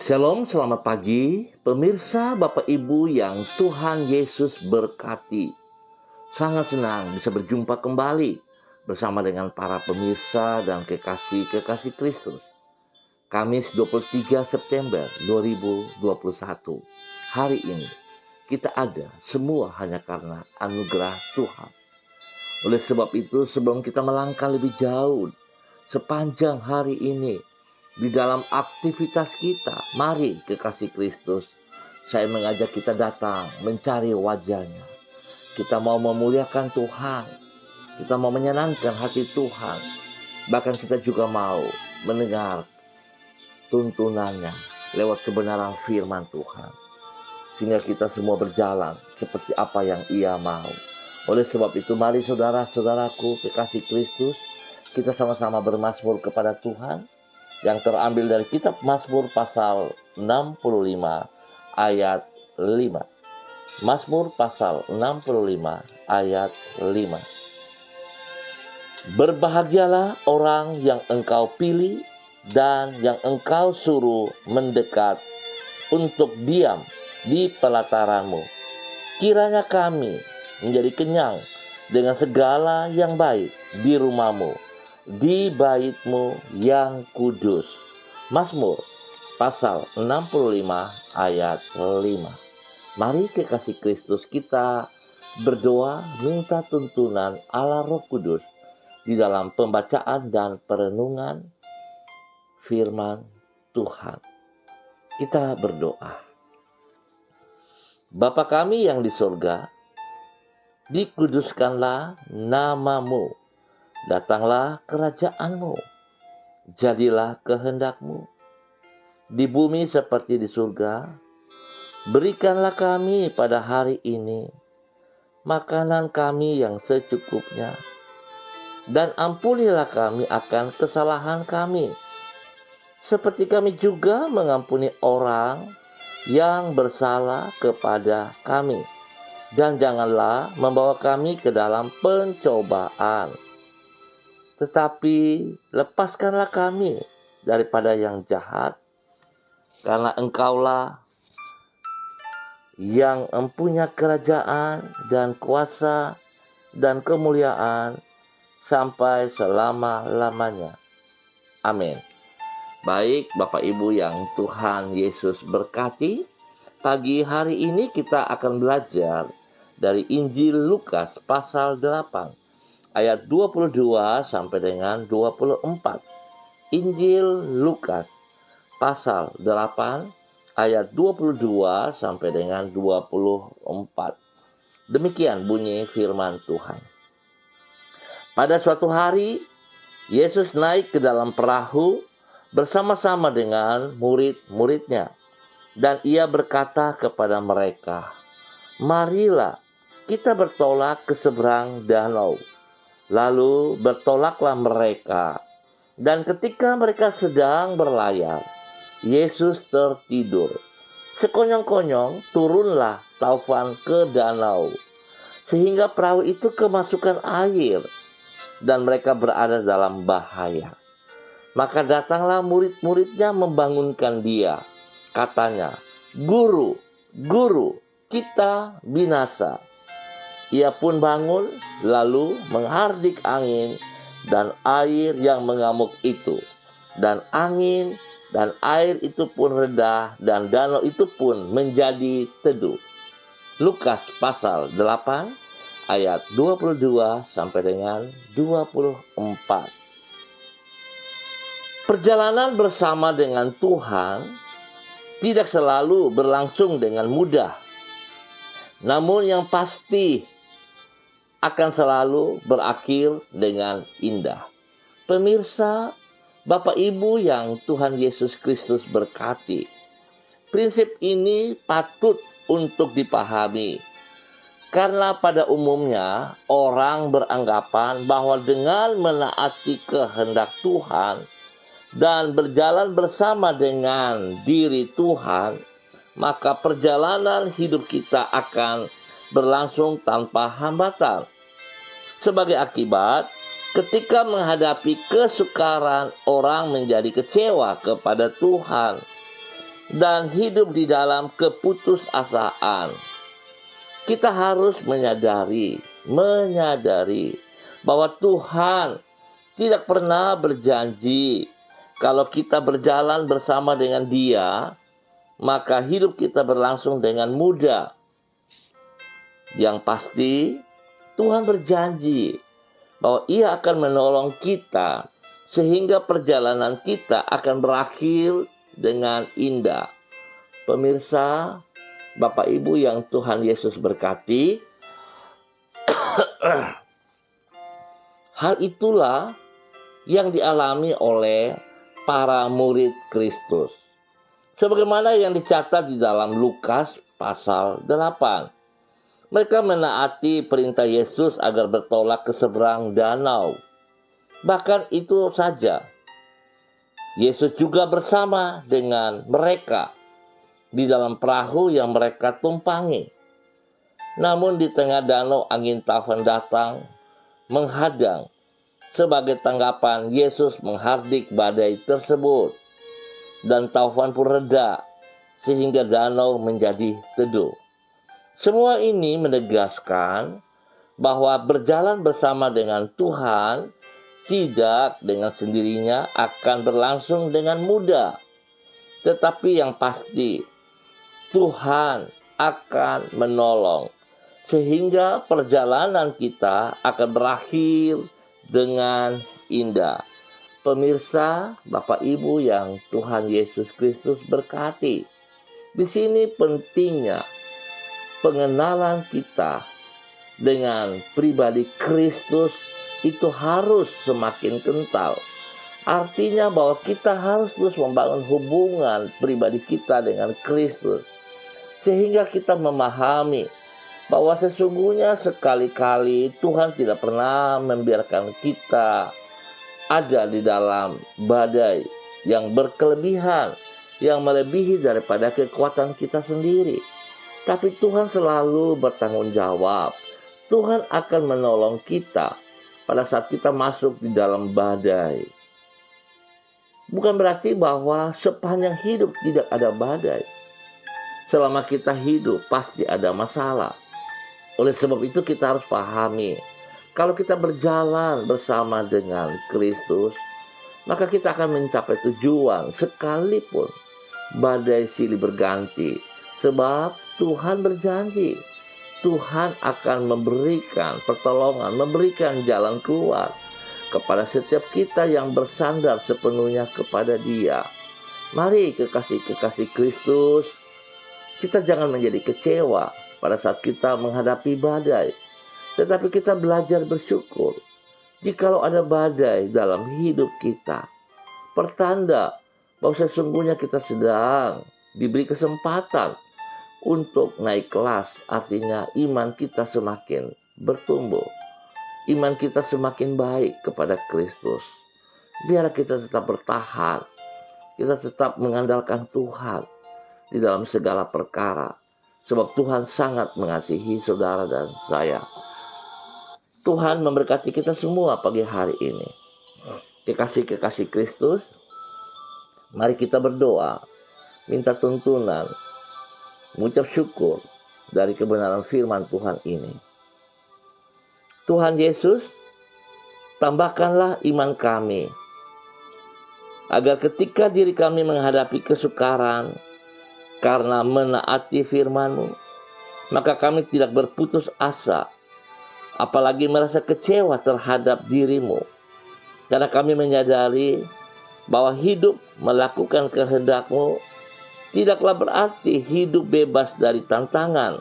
Shalom, selamat pagi, pemirsa Bapak Ibu yang Tuhan Yesus berkati. Sangat senang bisa berjumpa kembali bersama dengan para pemirsa dan kekasih-kekasih Kristus. Kamis 23 September 2021. Hari ini kita ada semua hanya karena anugerah Tuhan. Oleh sebab itu, sebelum kita melangkah lebih jauh sepanjang hari ini, di dalam aktivitas kita, mari kekasih Kristus, saya mengajak kita datang mencari wajah-Nya. Kita mau memuliakan Tuhan, kita mau menyenangkan hati Tuhan, bahkan kita juga mau mendengar tuntunannya lewat kebenaran firman Tuhan, sehingga kita semua berjalan seperti apa yang Ia mau. Oleh sebab itu, mari saudara-saudaraku kekasih Kristus, kita sama-sama bermazmur kepada Tuhan, yang terambil dari kitab Mazmur pasal 65 ayat 5. Mazmur pasal 65 ayat 5. Berbahagialah orang yang Engkau pilih dan yang Engkau suruh mendekat untuk diam di pelataran-Mu. Kiranya kami menjadi kenyang dengan segala yang baik di rumah-Mu, di bait-Mu yang kudus. Mazmur pasal 65 ayat 5. Mari kekasih Kristus, kita berdoa minta tuntunan Allah Roh Kudus di dalam pembacaan dan perenungan firman Tuhan. Kita berdoa. Bapa kami yang di surga, dikuduskanlah nama-Mu. Datanglah kerajaan-Mu, jadilah kehendak-Mu di bumi seperti di surga. Berikanlah kami pada hari ini makanan kami yang secukupnya, dan ampunilah kami akan kesalahan kami, seperti kami juga mengampuni orang yang bersalah kepada kami. Dan janganlah membawa kami ke dalam pencobaan, tetapi lepaskanlah kami daripada yang jahat, karena Engkaulah yang mempunyai kerajaan dan kuasa dan kemuliaan sampai selama-lamanya. Amin. Baik Bapak Ibu yang Tuhan Yesus berkati, pagi hari ini kita akan belajar dari Injil Lukas pasal 8. Ayat 22 sampai dengan 24. Injil Lukas pasal 8 ayat 22 sampai dengan 24. Demikian bunyi firman Tuhan. Pada suatu hari, Yesus naik ke dalam perahu bersama-sama dengan murid-muridnya. Dan Ia berkata kepada mereka, "Marilah kita bertolak ke seberang danau." Lalu bertolaklah mereka, dan ketika mereka sedang berlayar, Yesus tertidur. Sekonyong-konyong turunlah taufan ke danau, sehingga perahu itu kemasukan air, dan mereka berada dalam bahaya. Maka datanglah murid-muridnya membangunkan Dia. Katanya, "Guru, Guru, kita binasa." Ia pun bangun, lalu menghardik angin dan air yang mengamuk itu. Dan angin dan air itu pun reda, dan danau itu pun menjadi teduh. Lukas pasal 8 ayat 22 sampai dengan 24. Perjalanan bersama dengan Tuhan tidak selalu berlangsung dengan mudah. Namun yang pasti akan selalu berakhir dengan indah. Pemirsa, Bapak Ibu yang Tuhan Yesus Kristus berkati, prinsip ini patut untuk dipahami. Karena pada umumnya orang beranggapan bahwa dengan menaati kehendak Tuhan dan berjalan bersama dengan diri Tuhan, maka perjalanan hidup kita akan berlangsung tanpa hambatan. Sebagai akibat, ketika menghadapi kesukaran, orang menjadi kecewa kepada Tuhan. dan hidup di dalam keputusasaan. Kita harus menyadari bahwa Tuhan tidak pernah berjanji kalau kita berjalan bersama dengan Dia, maka hidup kita berlangsung dengan mudah. Yang pasti, Tuhan berjanji bahwa Ia akan menolong kita sehingga perjalanan kita akan berakhir dengan indah. Pemirsa, Bapak Ibu yang Tuhan Yesus berkati, hal itulah yang dialami oleh para murid Kristus. Sebagaimana yang dicatat di dalam Lukas pasal 8. Mereka menaati perintah Yesus agar bertolak ke seberang danau. Bahkan itu saja, Yesus juga bersama dengan mereka di dalam perahu yang mereka tumpangi. Namun di tengah danau angin taufan datang menghadang. Sebagai tanggapan, Yesus menghardik badai tersebut. Dan taufan pun reda, sehingga danau menjadi teduh. Semua ini menegaskan bahwa berjalan bersama dengan Tuhan tidak dengan sendirinya akan berlangsung dengan mudah. Tetapi yang pasti, Tuhan akan menolong. Sehingga perjalanan kita akan berakhir dengan indah. Pemirsa, Bapak Ibu yang Tuhan Yesus Kristus berkati. Di sini pentingnya pengenalan kita dengan pribadi Kristus itu harus semakin kental. Artinya bahwa kita harus terus membangun hubungan pribadi kita dengan Kristus. Sehingga kita memahami bahwa sesungguhnya sekali-kali Tuhan tidak pernah membiarkan kita ada di dalam badai yang berkelebihan, yang melebihi daripada kekuatan kita sendiri. Tapi Tuhan selalu bertanggung jawab. Tuhan akan menolong kita pada saat kita masuk di dalam badai. Bukan berarti bahwa sepanjang hidup tidak ada badai. Selama kita hidup pasti ada masalah. Oleh sebab itu kita harus pahami, kalau kita berjalan bersama dengan Kristus, maka kita akan mencapai tujuan sekalipun badai silih berganti. Sebab Tuhan berjanji, Tuhan akan memberikan pertolongan, memberikan jalan keluar kepada setiap kita yang bersandar sepenuhnya kepada Dia. Mari kekasih-kekasih Kristus, kita jangan menjadi kecewa pada saat kita menghadapi badai. Tetapi kita belajar bersyukur. Jikalau ada badai dalam hidup kita, pertanda bahwa sesungguhnya kita sedang diberi kesempatan untuk naik kelas. Artinya iman kita semakin bertumbuh. Iman kita semakin baik kepada Kristus. Biar kita tetap bertahan. Kita tetap mengandalkan Tuhan di dalam segala perkara. Sebab Tuhan sangat mengasihi saudara dan saya. Tuhan memberkati kita semua pagi hari ini. Kekasih-kekasih Kristus, mari kita berdoa, minta tuntunan, mengucap syukur dari kebenaran firman Tuhan ini. Tuhan Yesus, tambahkanlah iman kami, agar ketika diri kami menghadapi kesukaran, karena menaati firman-Mu, maka kami tidak berputus asa, apalagi merasa kecewa terhadap diri-Mu. Karena kami menyadari bahwa hidup melakukan kehendak-Mu tidaklah berarti hidup bebas dari tantangan.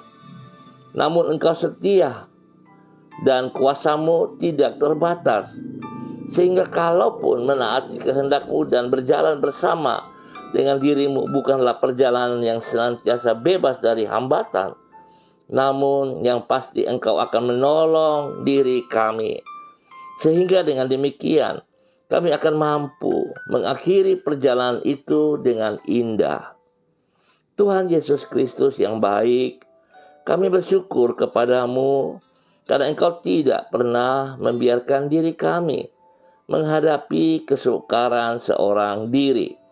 Namun Engkau setia dan kuasa-Mu tidak terbatas. Sehingga kalaupun menaati kehendak-Mu dan berjalan bersama dengan diri-Mu bukanlah perjalanan yang senantiasa bebas dari hambatan, namun yang pasti Engkau akan menolong diri kami. Sehingga dengan demikian kami akan mampu mengakhiri perjalanan itu dengan indah. Tuhan Yesus Kristus yang baik, kami bersyukur kepadamu karena Engkau tidak pernah membiarkan diri kami menghadapi kesukaran seorang diri.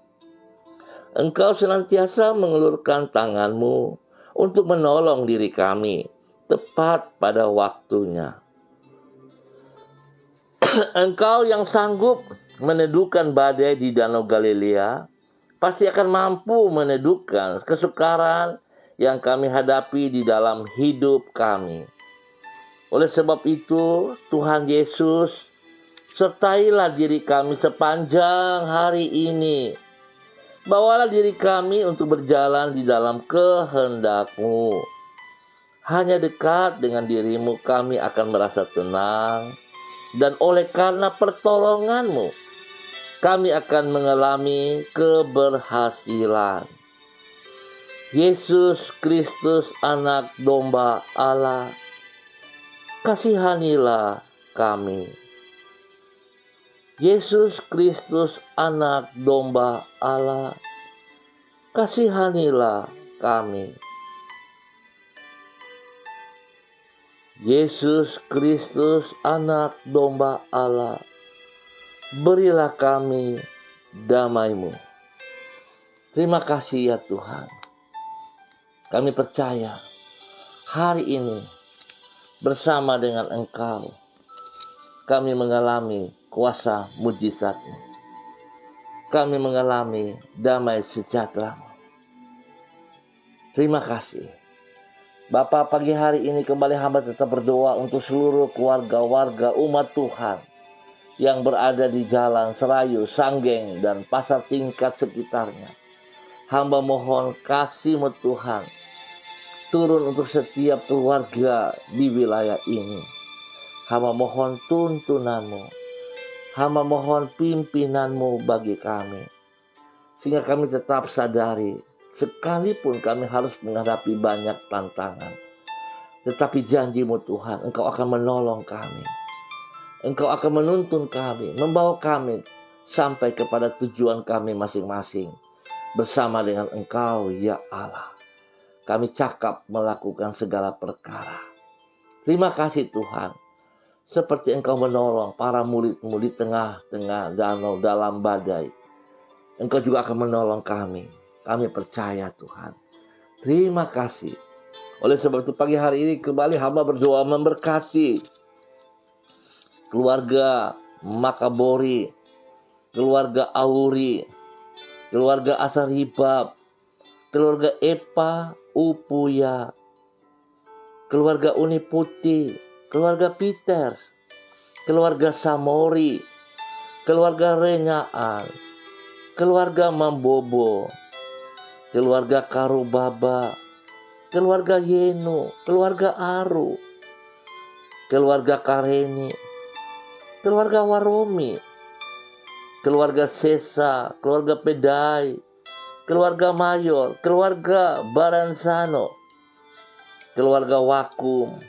Engkau senantiasa mengulurkan tangan-Mu untuk menolong diri kami tepat pada waktunya. Engkau yang sanggup meneduhkan badai di Danau Galilea, pasti akan mampu meneduhkan kesukaran yang kami hadapi di dalam hidup kami. Oleh sebab itu, Tuhan Yesus, sertailah diri kami sepanjang hari ini. Bawalah diri kami untuk berjalan di dalam kehendak-Mu. Hanya dekat dengan diri-Mu kami akan merasa tenang. Dan oleh karena pertolongan-Mu, kami akan mengalami keberhasilan. Yesus Kristus, Anak Domba Allah, kasihanilah kami. Yesus Kristus, Anak Domba Allah, kasihanilah kami. Yesus Kristus, Anak Domba Allah, berilah kami damai-Mu. Terima kasih ya Tuhan. Kami percaya hari ini bersama dengan Engkau kami mengalami kuasa mujizat-Mu. Kami mengalami damai sejahtera-Mu. Terima kasih. Bapa, pagi hari ini kembali hamba tetap berdoa untuk seluruh keluarga-warga umat Tuhan yang berada di Jalan Serayu, Sanggeng, dan pasar tingkat sekitarnya. Hamba mohon kasih-Mu Tuhan turun untuk setiap keluarga di wilayah ini. Hamba mohon tuntunan-Mu. Hamba mohon pimpinan-Mu bagi kami. Sehingga kami tetap sadari, sekalipun kami harus menghadapi banyak tantangan, tetapi janji-Mu Tuhan, Engkau akan menolong kami. Engkau akan menuntun kami, membawa kami sampai kepada tujuan kami masing-masing. Bersama dengan Engkau, ya Allah, kami cakap melakukan segala perkara. Terima kasih Tuhan. Seperti Engkau menolong para murid-Mu di tengah-tengah danau dalam badai, Engkau juga akan menolong kami. Kami percaya Tuhan. Terima kasih. Oleh sebab itu pagi hari ini kembali hamba berdoa memberkati keluarga Makabori, keluarga Auri, keluarga Asaribab, keluarga Epa Upuya, keluarga Uni Putih, keluarga Peter, keluarga Samori, keluarga Renyaan, keluarga Mambobo, keluarga Karubaba, keluarga Yenu, keluarga Aru, keluarga Kareni, keluarga Waromi, keluarga Sesa, keluarga Pedai, keluarga Mayor, keluarga Baransano, keluarga Wakum,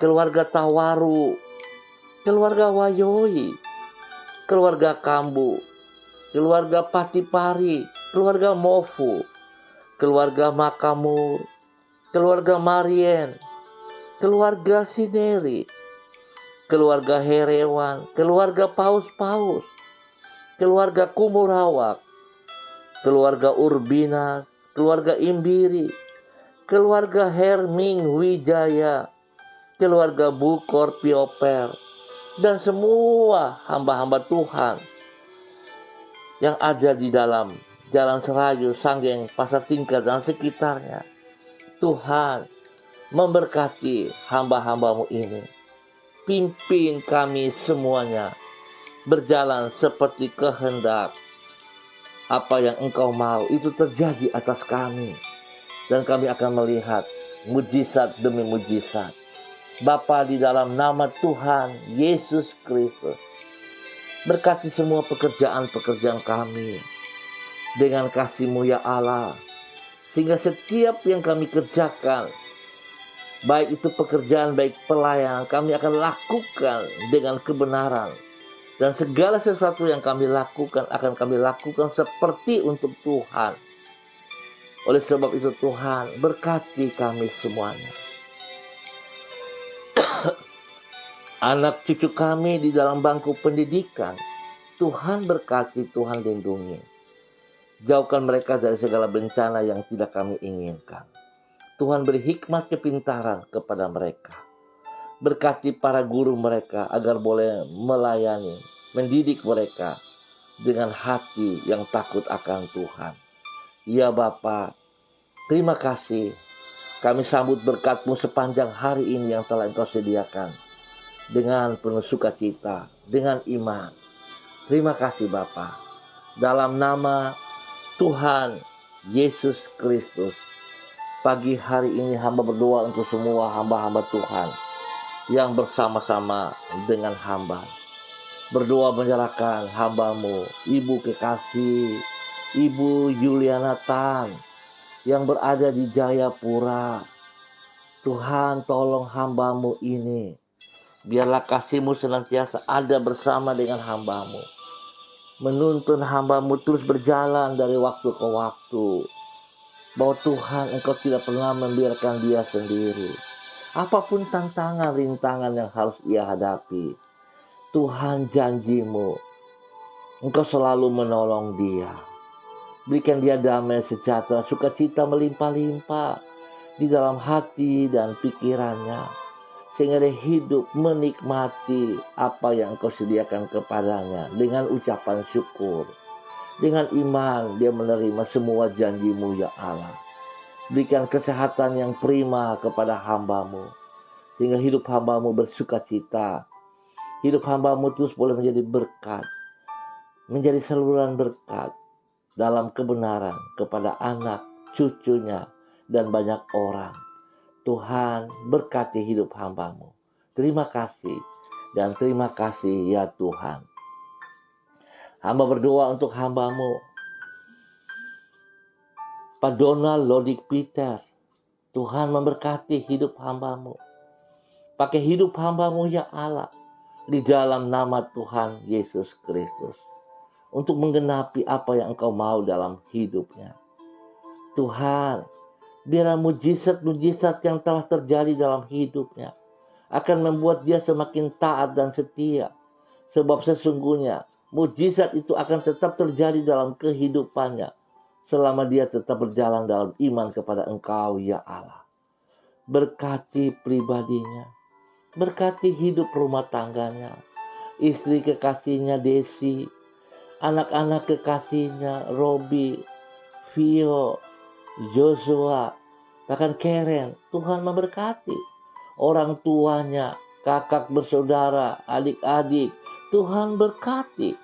keluarga Tawaru, keluarga Wayoi, keluarga Kambu, keluarga Patipari, keluarga Mofu, keluarga Makamur, keluarga Marien, keluarga Sineri, keluarga Herewan, keluarga Paus-Paus, keluarga Kumurawak, keluarga Urbina, keluarga Imbiri, keluarga Herming Wijaya, keluarga Bukor Pioper, dan semua hamba-hamba Tuhan yang ada di dalam Jalan Serayu, Sanggeng, Pasar Tingkat, dan sekitarnya. Tuhan memberkati hamba-hamba-Mu ini. Pimpin kami semuanya berjalan seperti kehendak. Apa yang Engkau mau itu terjadi atas kami. Dan kami akan melihat mujizat demi mujizat. Bapa, di dalam nama Tuhan Yesus Kristus, berkati semua pekerjaan-pekerjaan kami dengan kasih-Mu ya Allah. Sehingga setiap yang kami kerjakan, baik itu pekerjaan, baik pelayanan, kami akan lakukan dengan kebenaran. Dan segala sesuatu yang kami lakukan, akan kami lakukan seperti untuk Tuhan. Oleh sebab itu Tuhan, berkati kami semuanya. Anak cucu kami di dalam bangku pendidikan, Tuhan berkati, Tuhan lindungi. Jauhkan mereka dari segala bencana yang tidak kami inginkan. Tuhan beri hikmat kepintaran kepada mereka. Berkati para guru mereka agar boleh melayani, mendidik mereka dengan hati yang takut akan Tuhan. Ya Bapa, terima kasih. Kami sambut berkat-Mu sepanjang hari ini yang telah Engkau sediakan. Dengan penuh sukacita, dengan iman. Terima kasih Bapa. Dalam nama Tuhan Yesus Kristus, pagi hari ini hamba berdoa untuk semua hamba-hamba Tuhan yang bersama-sama dengan hamba. Berdoa menyerahkan hamba-Mu, Ibu kekasih, Ibu Yuliana Tan, yang berada di Jayapura. Tuhan, tolong hamba-Mu ini. Biarlah kasih-Mu senantiasa ada bersama dengan hamba-Mu. Menuntun hamba-Mu terus berjalan dari waktu ke waktu. Bahwa Tuhan, Engkau tidak pernah membiarkan dia sendiri. Apapun tantangan, rintangan yang harus ia hadapi, Tuhan, janji-Mu, Engkau selalu menolong dia. Berikan dia damai sejahtera, sukacita melimpah-limpah di dalam hati dan pikirannya. Sehingga dia hidup menikmati apa yang Engkau sediakan kepadanya dengan ucapan syukur. Dengan iman dia menerima semua janji-Mu ya Allah. Berikan kesehatan yang prima kepada hamba-Mu. Sehingga hidup hamba-Mu bersukacita. Hidup hamba-Mu terus boleh menjadi berkat. Menjadi saluran berkat dalam kebenaran kepada anak, cucunya, dan banyak orang. Tuhan, berkati hidup hamba-Mu. Terima kasih dan terima kasih ya Tuhan. Hamba berdoa untuk hamba-Mu, Pak Donald Lodik Peter. Tuhan memberkati hidup hamba-Mu. Pakai hidup hamba-Mu ya Allah di dalam nama Tuhan Yesus Kristus. Untuk menggenapi apa yang Engkau mau dalam hidupnya. Tuhan, biarlah mujizat-mujizat yang telah terjadi dalam hidupnya akan membuat dia semakin taat dan setia. Sebab sesungguhnya mujizat itu akan tetap terjadi dalam kehidupannya selama dia tetap berjalan dalam iman kepada Engkau ya Allah. Berkati pribadinya, berkati hidup rumah tangganya, istri kekasihnya Desi, anak-anak kekasihnya Robi, Vio, Joshua, bahkan Karen. Tuhan memberkati orang tuanya, kakak bersaudara, adik-adik. Tuhan berkati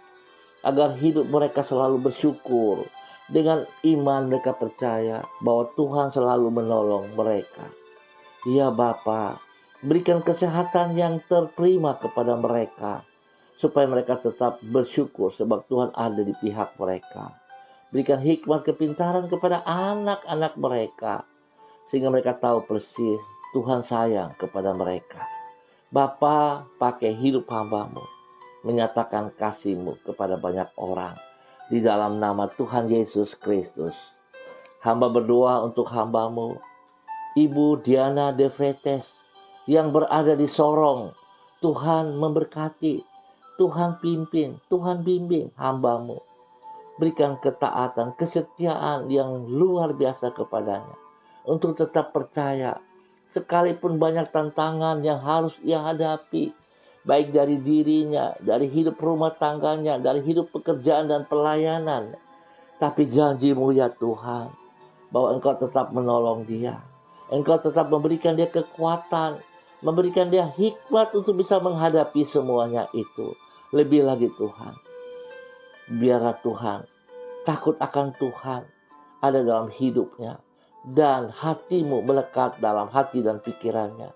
agar hidup mereka selalu bersyukur. Dengan iman mereka percaya bahwa Tuhan selalu menolong mereka. Ya Bapa, berikan kesehatan yang terprima kepada mereka. Supaya mereka tetap bersyukur sebab Tuhan ada di pihak mereka. Berikan hikmat kepintaran kepada anak-anak mereka. Sehingga mereka tahu persis Tuhan sayang kepada mereka. Bapa, pakai hidup hamba-Mu. Menyatakan kasih-Mu kepada banyak orang. Di dalam nama Tuhan Yesus Kristus. Hamba berdoa untuk hamba-Mu, Ibu Diana De Vretes, yang berada di Sorong. Tuhan memberkati. Tuhan pimpin, Tuhan bimbing hamba-Mu. Berikan ketaatan, kesetiaan yang luar biasa kepadanya. Untuk tetap percaya. Sekalipun banyak tantangan yang harus ia hadapi. Baik dari dirinya, dari hidup rumah tangganya, dari hidup pekerjaan dan pelayanan. Tapi janji-Mu ya Tuhan. Bahwa Engkau tetap menolong dia. Engkau tetap memberikan dia kekuatan. Memberikan dia hikmat untuk bisa menghadapi semuanya itu. Lebih lagi Tuhan, biarlah Tuhan, takut akan Tuhan ada dalam hidupnya. Dan hati-Mu melekat dalam hati dan pikirannya.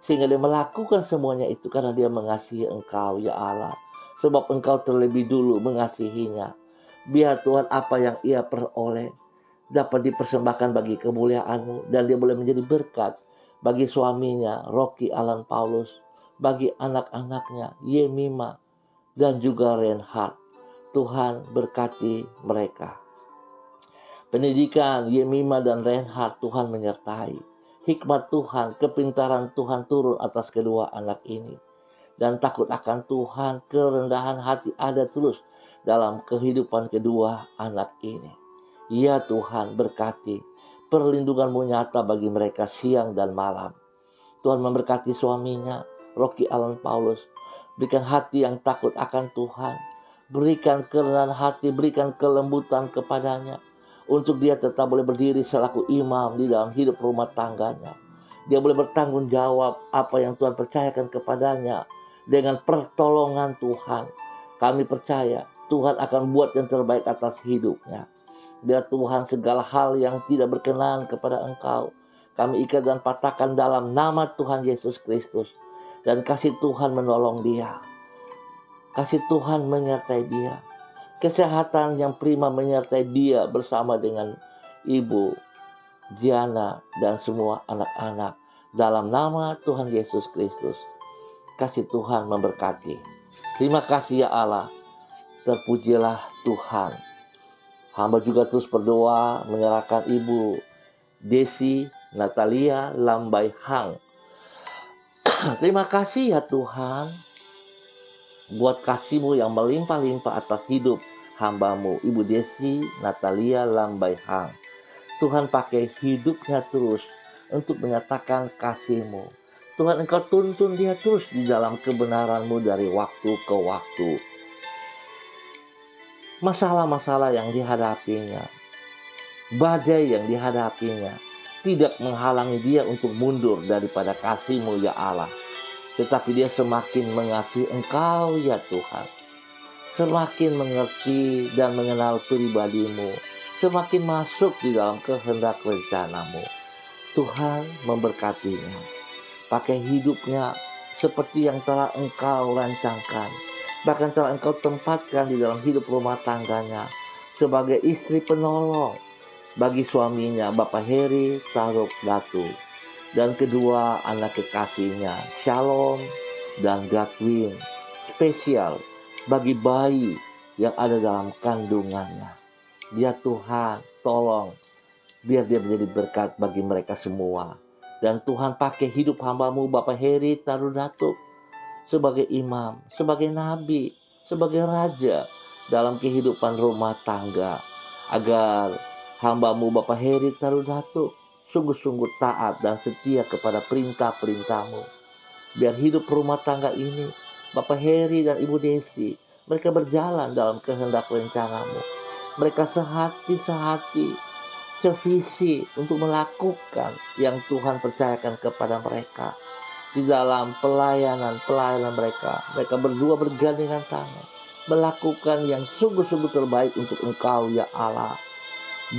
Sehingga dia melakukan semuanya itu karena dia mengasihi Engkau ya Allah. Sebab Engkau terlebih dulu mengasihinya. Biar Tuhan apa yang ia peroleh dapat dipersembahkan bagi kemuliaan-Mu. Dan dia boleh menjadi berkat bagi suaminya Rocky Alan Paulus. Bagi anak-anaknya Yemima dan juga Reinhard. Tuhan berkati mereka. Pendidikan Yemima dan Reinhard Tuhan menyertai. Hikmat Tuhan, kepintaran Tuhan turun atas kedua anak ini. Dan takut akan Tuhan, kerendahan hati ada terus dalam kehidupan kedua anak ini. Ya Tuhan, berkati. Perlindungan-Mu nyata bagi mereka siang dan malam. Tuhan memberkati suaminya, Rocky Alan Paulus. Berikan hati yang takut akan Tuhan. Berikan kerendahan hati, berikan kelembutan kepadanya. Untuk dia tetap boleh berdiri selaku imam di dalam hidup rumah tangganya. Dia boleh bertanggung jawab apa yang Tuhan percayakan kepadanya. Dengan pertolongan Tuhan, kami percaya Tuhan akan buat yang terbaik atas hidupnya. Biar Tuhan segala hal yang tidak berkenan kepada Engkau, kami ikat dan patahkan dalam nama Tuhan Yesus Kristus. Dan kasih Tuhan menolong dia. Kasih Tuhan menyertai dia. Kesehatan yang prima menyertai dia bersama dengan Ibu Diana dan semua anak-anak. Dalam nama Tuhan Yesus Kristus. Kasih Tuhan memberkati. Terima kasih ya Allah. Terpujilah Tuhan. Hamba juga terus berdoa menyerahkan Ibu Desi Natalia Lambai Hang. Terima kasih ya Tuhan, buat kasih-Mu yang melimpah-limpah atas hidup hamba-Mu, Ibu Desi Natalia Lambai Hang. Tuhan pakai hidupnya terus untuk menyatakan kasih-Mu. Tuhan, Engkau tuntun dia terus di dalam kebenaran-Mu dari waktu ke waktu. Masalah-masalah yang dihadapinya, badai yang dihadapinya, tidak menghalangi dia untuk mundur daripada kasih-Mu ya Allah. Tetapi dia semakin mengasihi Engkau ya Tuhan. Semakin mengerti dan mengenal pribadi-Mu. Semakin masuk di dalam kehendak rencana-Mu. Tuhan memberkatinya. Pakai hidupnya seperti yang telah Engkau rancangkan. Bahkan telah Engkau tempatkan di dalam hidup rumah tangganya. Sebagai istri penolong bagi suaminya, Bapak Heri Taruk Datu. Dan kedua anak kekasihnya, Shalom dan Gatwin. Spesial bagi bayi yang ada dalam kandungannya. Ya Tuhan, tolong biar dia menjadi berkat bagi mereka semua. Dan Tuhan pakai hidup hamba-Mu Bapak Heri Taruk Datu sebagai imam, sebagai nabi, sebagai raja dalam kehidupan rumah tangga. Agar hamba-Mu Bapak Heri Taruk Datu sungguh-sungguh taat dan setia kepada perintah-perintah-Mu. Biar hidup rumah tangga ini, Bapak Heri dan Ibu Desi, mereka berjalan dalam kehendak rencana-Mu. Mereka sehati, sevisi untuk melakukan yang Tuhan percayakan kepada mereka. Di dalam pelayanan mereka, mereka berdua bergandengan tangan, melakukan yang sungguh-sungguh terbaik untuk Engkau ya Allah.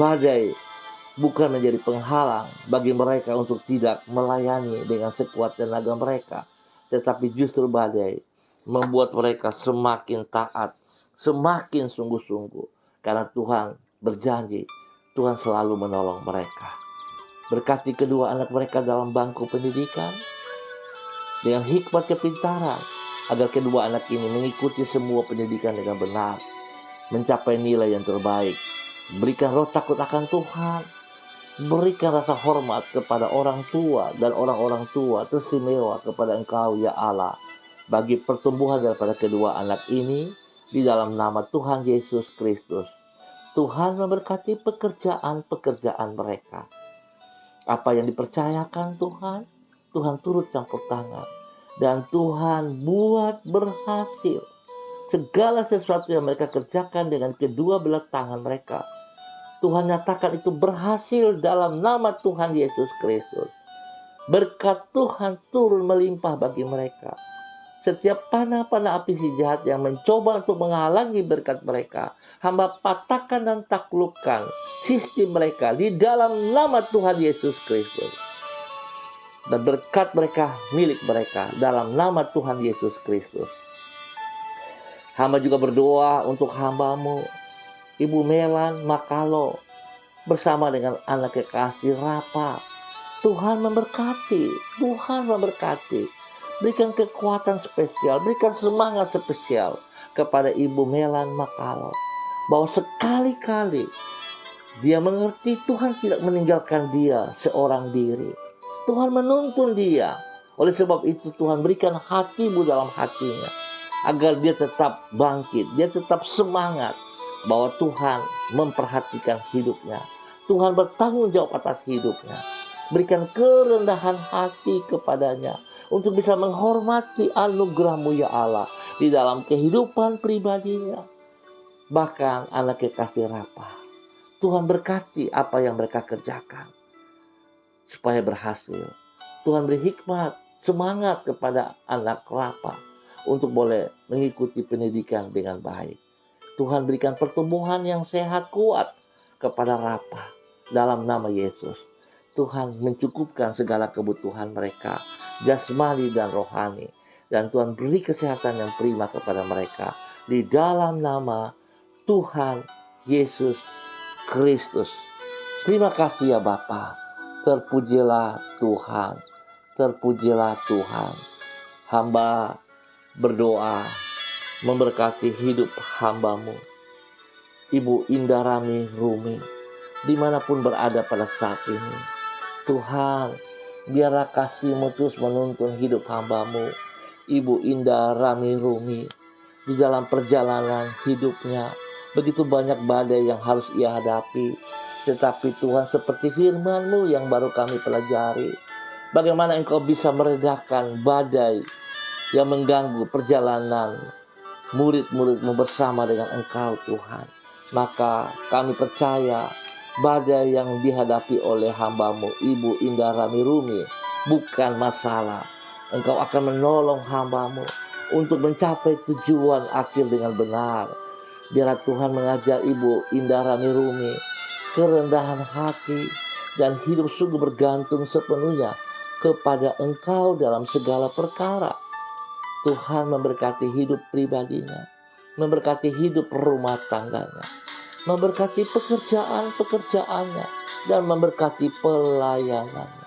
Badai bukan menjadi penghalang bagi mereka untuk tidak melayani dengan sekuat tenaga mereka. Tetapi justru badai membuat mereka semakin taat, semakin sungguh-sungguh. Karena Tuhan berjanji, Tuhan selalu menolong mereka. Berkati kedua anak mereka dalam bangku pendidikan, dengan hikmat kepintaran, agar kedua anak ini mengikuti semua pendidikan dengan benar, mencapai nilai yang terbaik. Berikan roh takut akan Tuhan. Berikan rasa hormat kepada orang tua dan orang-orang tua teristimewa kepada Engkau ya Allah. Bagi pertumbuhan daripada kedua anak ini di dalam nama Tuhan Yesus Kristus. Tuhan memberkati pekerjaan-pekerjaan mereka. Apa yang dipercayakan Tuhan, Tuhan turut campur tangan. Dan Tuhan buat berhasil. Segala sesuatu yang mereka kerjakan dengan kedua belah tangan mereka, Tuhan nyatakan itu berhasil dalam nama Tuhan Yesus Kristus. Berkat Tuhan turun melimpah bagi mereka. Setiap panah-panah api si jahat yang mencoba untuk menghalangi berkat mereka, hamba patahkan dan taklukkan sistem mereka di dalam nama Tuhan Yesus Kristus. Dan berkat mereka milik mereka dalam nama Tuhan Yesus Kristus. Hamba juga berdoa untuk hamba-Mu Ibu Melan Makalo bersama dengan anak kekasih Rapa. Tuhan memberkati, Tuhan memberkati. Berikan kekuatan spesial, berikan semangat spesial kepada Ibu Melan Makalo. Bahwa sekali-kali dia mengerti Tuhan tidak meninggalkan dia seorang diri. Tuhan menuntun dia. Oleh sebab itu Tuhan berikan hati-Mu dalam hatinya. Agar dia tetap bangkit, dia tetap semangat bahwa Tuhan memperhatikan hidupnya. Tuhan bertanggung jawab atas hidupnya. Berikan kerendahan hati kepadanya untuk bisa menghormati anugerah-Mu ya Allah di dalam kehidupan pribadinya. Bahkan anak kekasih Rapa, Tuhan berkati apa yang mereka kerjakan supaya berhasil. Tuhan beri hikmat, semangat kepada anak Rapa untuk boleh mengikuti pendidikan dengan baik. Tuhan berikan pertumbuhan yang sehat kuat kepada Rapa dalam nama Yesus. Tuhan mencukupkan segala kebutuhan mereka, jasmani dan rohani. Dan Tuhan beri kesehatan yang prima kepada mereka di dalam nama Tuhan Yesus Kristus. Terima kasih ya Bapa. Terpujilah Tuhan. Terpujilah Tuhan. Hamba berdoa memberkati hidup hamba-Mu, Ibu Indah Rami Rumi, dimanapun berada pada saat ini. Tuhan, biarlah kasih-Mu terus menuntun hidup hamba-Mu, Ibu Indah Rami Rumi, di dalam perjalanan hidupnya. Begitu banyak badai yang harus ia hadapi. Tetapi Tuhan, seperti firman-Mu yang baru kami pelajari, bagaimana Engkau bisa meredakan badai yang mengganggu perjalanan murid-murid-Mu bersama dengan Engkau Tuhan. Maka kami percaya badai yang dihadapi oleh hamba-Mu, Ibu Indah Rami Rumi, bukan masalah. Engkau akan menolong hamba-Mu untuk mencapai tujuan akhir dengan benar. Biarlah Tuhan mengajar Ibu Indah Rami Rumi kerendahan hati dan hidup sungguh bergantung sepenuhnya kepada Engkau dalam segala perkara. Tuhan memberkati hidup pribadinya, memberkati hidup rumah tangganya, memberkati pekerjaan-pekerjaannya, dan memberkati pelayanannya.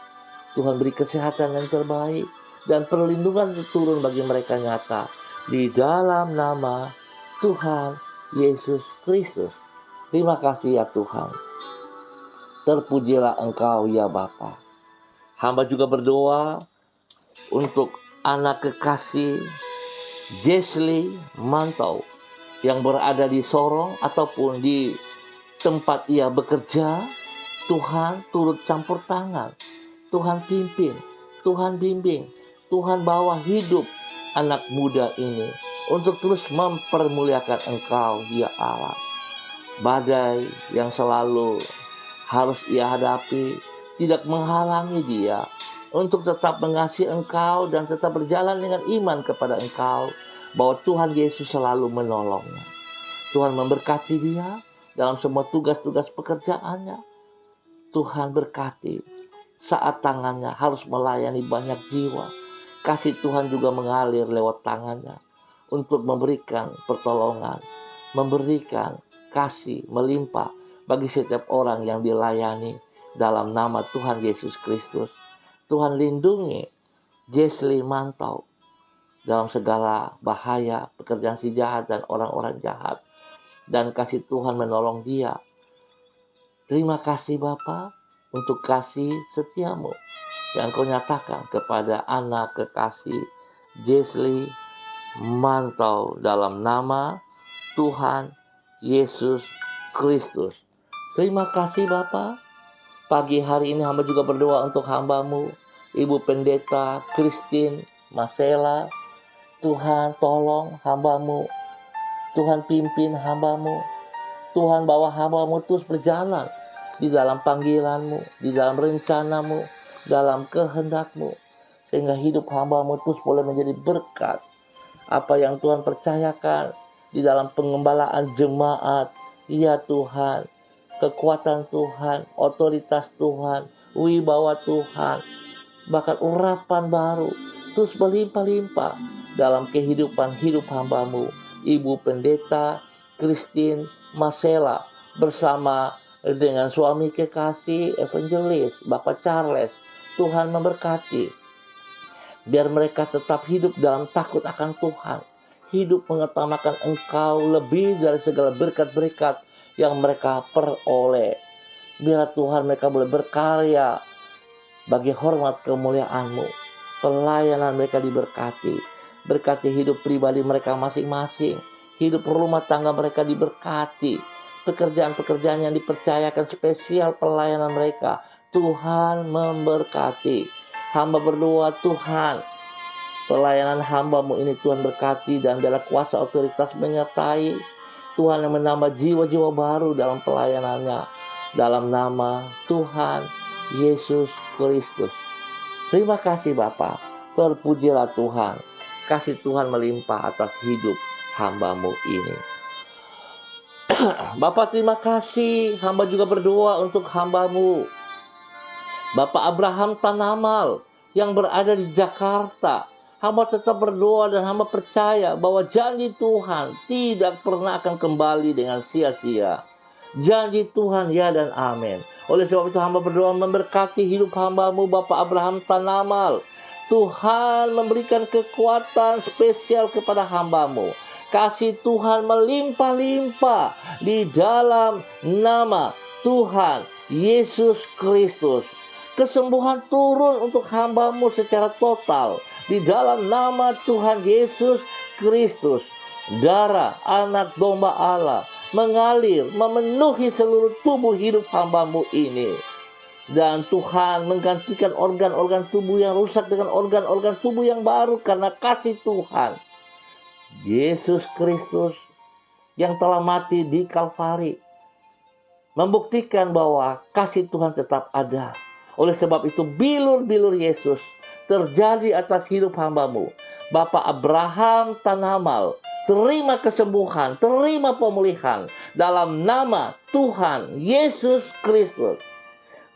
Tuhan beri kesehatan yang terbaik dan perlindungan turun bagi mereka nyata di dalam nama Tuhan Yesus Kristus. Terima kasih ya Tuhan. Terpujilah Engkau ya Bapa. Hamba juga berdoa untuk anak kekasih Jesli Mantau yang berada di Sorong ataupun di tempat ia bekerja. Tuhan turut campur tangan, Tuhan pimpin, Tuhan bimbing, Tuhan bawa hidup anak muda ini untuk terus mempermuliakan Engkau ya Allah. Badai yang selalu harus ia hadapi tidak menghalangi dia untuk tetap mengasihi Engkau dan tetap berjalan dengan iman kepada Engkau, bahwa Tuhan Yesus selalu menolongnya. Tuhan memberkati dia dalam semua tugas-tugas pekerjaannya. Tuhan berkati saat tangannya harus melayani banyak jiwa. Kasih Tuhan juga mengalir lewat tangannya untuk memberikan pertolongan, memberikan kasih melimpah bagi setiap orang yang dilayani dalam nama Tuhan Yesus Kristus. Tuhan lindungi Jesli Mantau dalam segala bahaya, pekerjaan si jahat dan orang-orang jahat. Dan kasih Tuhan menolong dia. Terima kasih Bapa untuk kasih setia-Mu yang Kau nyatakan kepada anak kekasih Jesli Mantau dalam nama Tuhan Yesus Kristus. Terima kasih Bapa. Pagi hari ini hamba juga berdoa untuk hamba-Mu, Ibu Pendeta Christine Masela. Tuhan tolong hamba-Mu, Tuhan pimpin hamba-Mu, Tuhan bawa hamba-Mu terus berjalan di dalam panggilan-Mu, di dalam rencana-Mu, dalam kehendak-Mu, sehingga hidup hamba-Mu terus boleh menjadi berkat. Apa yang Tuhan percayakan di dalam pengembalaan jemaat, ya Tuhan, kekuatan Tuhan, otoritas Tuhan, wibawa Tuhan, bahkan urapan baru terus berlimpah-limpah dalam kehidupan hidup hamba-Mu, Ibu Pendeta Christine Masela, bersama dengan suami kekasih evangelis Bapak Charles. Tuhan memberkati, biar mereka tetap hidup dalam takut akan Tuhan, hidup mengutamakan Engkau lebih dari segala berkat-berkat yang mereka peroleh. Biar Tuhan mereka boleh berkarya bagi hormat kemuliaan-Mu. Pelayanan mereka diberkati. Berkati hidup pribadi mereka masing-masing. Hidup rumah tangga mereka diberkati. Pekerjaan-pekerjaan yang dipercayakan spesial pelayanan mereka, Tuhan memberkati. Hamba berdoa, Tuhan, pelayanan hamba-Mu ini Tuhan berkati dan dalam kuasa otoritas menyertai. Tuhan yang menambah jiwa-jiwa baru dalam pelayanannya. Dalam nama Tuhan Yesus Kristus. Terima kasih Bapa. Terpujilah Tuhan. Kasih Tuhan melimpah atas hidup hamba-Mu ini. Bapak terima kasih. Hamba juga berdoa untuk hamba-Mu, Bapak Abraham Tanamal yang berada di Jakarta. Hamba tetap berdoa dan hamba percaya bahwa janji Tuhan tidak pernah akan kembali dengan sia-sia. Janji Tuhan ya dan amin. Oleh sebab itu hamba berdoa memberkati hidup hamba-Mu Bapak Abraham Tanamal. Tuhan memberikan kekuatan spesial kepada hamba-Mu. Kasih Tuhan melimpah-limpah di dalam nama Tuhan Yesus Kristus. Kesembuhan turun untuk hamba-Mu secara total di dalam nama Tuhan Yesus Kristus. Darah anak domba Allah mengalir memenuhi seluruh tubuh hidup hamba-Mu ini. Dan Tuhan menggantikan organ-organ tubuh yang rusak dengan organ-organ tubuh yang baru karena kasih Tuhan Yesus Kristus yang telah mati di Kalvari membuktikan bahwa kasih Tuhan tetap ada. Oleh sebab itu bilur-bilur Yesus terjadi atas hidup hamba-Mu Bapak Abraham Tanamal. Terima kesembuhan, terima pemulihan dalam nama Tuhan Yesus Kristus.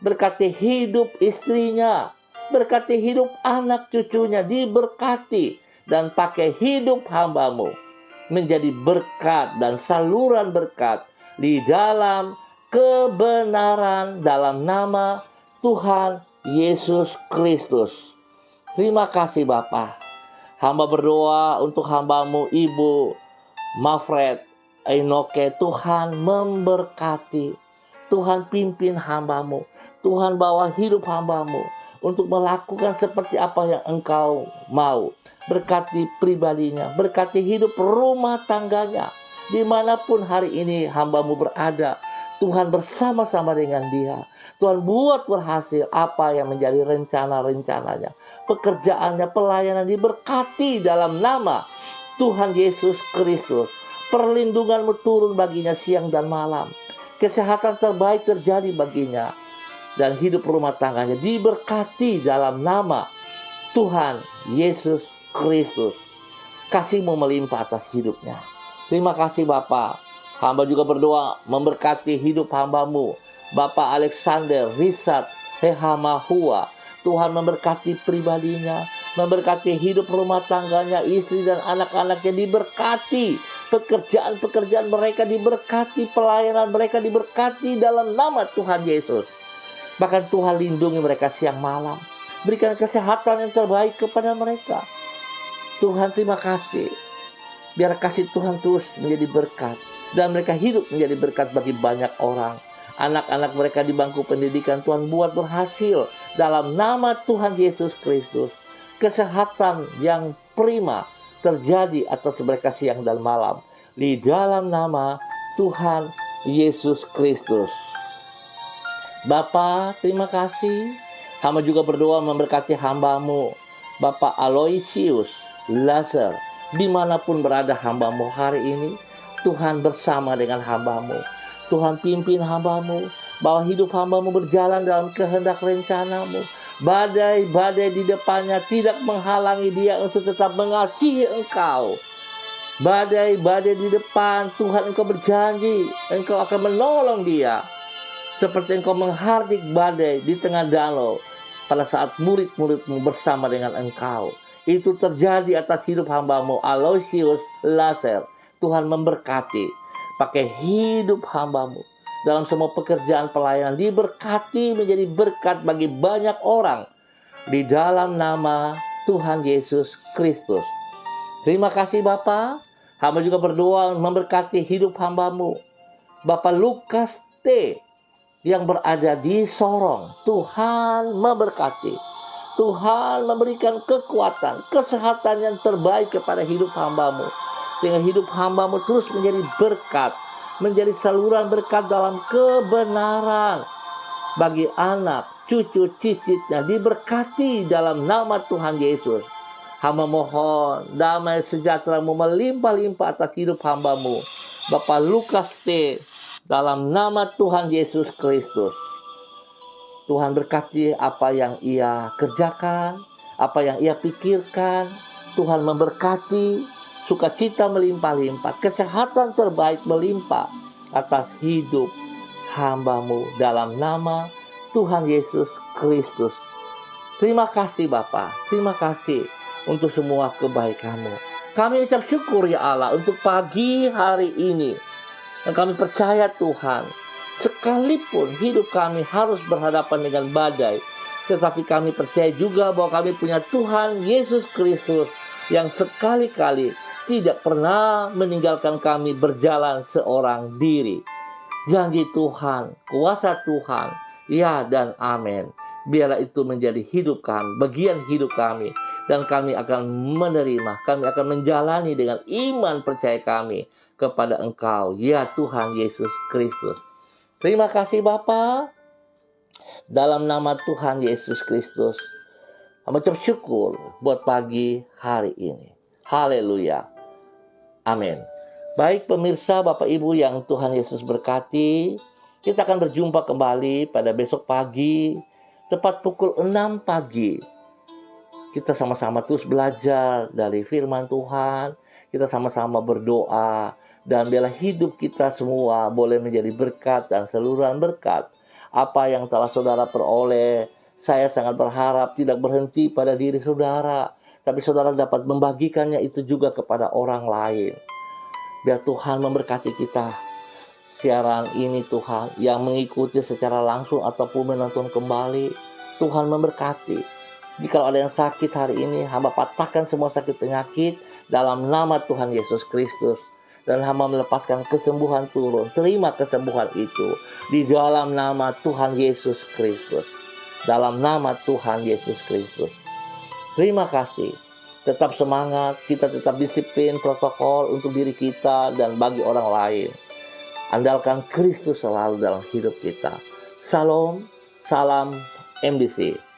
Berkati hidup istrinya, berkati hidup anak cucunya, diberkati. Dan pakai hidup hamba-Mu menjadi berkat dan saluran berkat di dalam kebenaran dalam nama Tuhan Yesus Kristus. Terima kasih Bapa. Hamba berdoa untuk hamba-Mu Ibu Mafred Enoke. Tuhan memberkati. Tuhan pimpin hamba-Mu. Tuhan bawa hidup hamba-Mu untuk melakukan seperti apa yang Engkau mau. Berkati pribadinya, berkati hidup rumah tangganya. Dimanapun hari ini hamba-Mu berada, Tuhan bersama-sama dengan dia. Tuhan buat berhasil apa yang menjadi rencana-rencananya. Pekerjaannya, pelayanan diberkati dalam nama Tuhan Yesus Kristus. Perlindungan-Mu turun baginya siang dan malam. Kesehatan terbaik terjadi baginya. Dan hidup rumah tangganya diberkati dalam nama Tuhan Yesus Kristus. Kasih-Mu melimpah atas hidupnya. Terima kasih Bapa. Hamba juga berdoa memberkati hidup hamba-Mu Bapak Alexander Risat Hehamahua. Tuhan memberkati pribadinya, memberkati hidup rumah tangganya, istri dan anak-anaknya diberkati. Pekerjaan-pekerjaan mereka diberkati, pelayanan mereka diberkati dalam nama Tuhan Yesus. Bahkan Tuhan lindungi mereka siang malam. Berikan kesehatan yang terbaik kepada mereka. Tuhan terima kasih. Biar kasih Tuhan terus menjadi berkat. Dan mereka hidup menjadi berkat bagi banyak orang. Anak-anak mereka di bangku pendidikan Tuhan buat berhasil. Dalam nama Tuhan Yesus Kristus. Kesehatan yang prima terjadi atas mereka siang dan malam. Di dalam nama Tuhan Yesus Kristus. Bapa terima kasih. Hamba juga berdoa memberkati hamba-Mu Bapak Aloysius Lazar. Dimanapun berada hamba-Mu hari ini, Tuhan bersama dengan hamba-Mu. Tuhan pimpin hamba-Mu, bahwa hidup hamba-Mu berjalan dalam kehendak rencana-Mu. Badai-badai di depannya tidak menghalangi dia untuk tetap mengasihi Engkau. Badai-badai di depan, Tuhan Engkau berjanji, Engkau akan menolong dia. Seperti Engkau menghardik badai di tengah danau pada saat murid-murid-Mu bersama dengan Engkau. Itu terjadi atas hidup hamba-Mu Aloysius Lazar. Tuhan memberkati. Pakai hidup hamba-Mu dalam semua pekerjaan pelayanan. Diberkati menjadi berkat bagi banyak orang. Di dalam nama Tuhan Yesus Kristus. Terima kasih Bapa. Hamba juga berdoa memberkati hidup hamba-Mu Bapak Lukas T. yang berada di Sorong. Tuhan memberkati. Tuhan memberikan kekuatan, kesehatan yang terbaik kepada hidup hamba-Mu. sehingga hidup hamba-Mu terus menjadi berkat, menjadi saluran berkat dalam kebenaran bagi anak, cucu, cicitnya, diberkati dalam nama Tuhan Yesus. Hamba mohon damai sejahtera-Mu melimpah-limpah atas hidup hamba-Mu, Bapak Lukas T, dalam nama Tuhan Yesus Kristus. Tuhan berkati apa yang ia kerjakan, apa yang ia pikirkan. Tuhan memberkati, sukacita melimpah-limpah, kesehatan terbaik melimpah atas hidup hamba-Mu dalam nama Tuhan Yesus Kristus. Terima kasih Bapa, terima kasih untuk semua kebaikan-Mu. Kami ucap syukur ya Allah untuk pagi hari ini. Dan kami percaya Tuhan, sekalipun hidup kami harus berhadapan dengan badai, tetapi kami percaya juga bahwa kami punya Tuhan Yesus Kristus yang sekali-kali tidak pernah meninggalkan kami berjalan seorang diri. Janji Tuhan, kuasa Tuhan, ya dan amin. Biarlah itu menjadi hidup kami, bagian hidup kami. Dan kami akan menerima, kami akan menjalani dengan iman percaya kami kepada Engkau, ya Tuhan Yesus Kristus. Terima kasih Bapa. Dalam nama Tuhan Yesus Kristus, kami ucap syukur buat pagi hari ini. Haleluya. Amin. Baik pemirsa, Bapak Ibu yang Tuhan Yesus berkati, kita akan berjumpa kembali pada besok pagi, tepat pukul 6 pagi. Kita sama-sama terus belajar dari firman Tuhan, kita sama-sama berdoa, dan biarlah hidup kita semua boleh menjadi berkat dan saluran berkat. Apa yang telah saudara peroleh, saya sangat berharap tidak berhenti pada diri saudara, tapi saudara dapat membagikannya itu juga kepada orang lain. Biar Tuhan memberkati kita. Siaran ini Tuhan, yang mengikuti secara langsung ataupun menonton kembali, Tuhan memberkati. Jika ada yang sakit hari ini, hamba patahkan semua sakit penyakit dalam nama Tuhan Yesus Kristus. Dan hamba melepaskan kesembuhan turun. Terima kesembuhan itu di dalam nama Tuhan Yesus Kristus. Dalam nama Tuhan Yesus Kristus. Terima kasih. Tetap semangat, kita tetap disiplin protokol untuk diri kita dan bagi orang lain. Andalkan Kristus selalu dalam hidup kita. Shalom, salam MDC.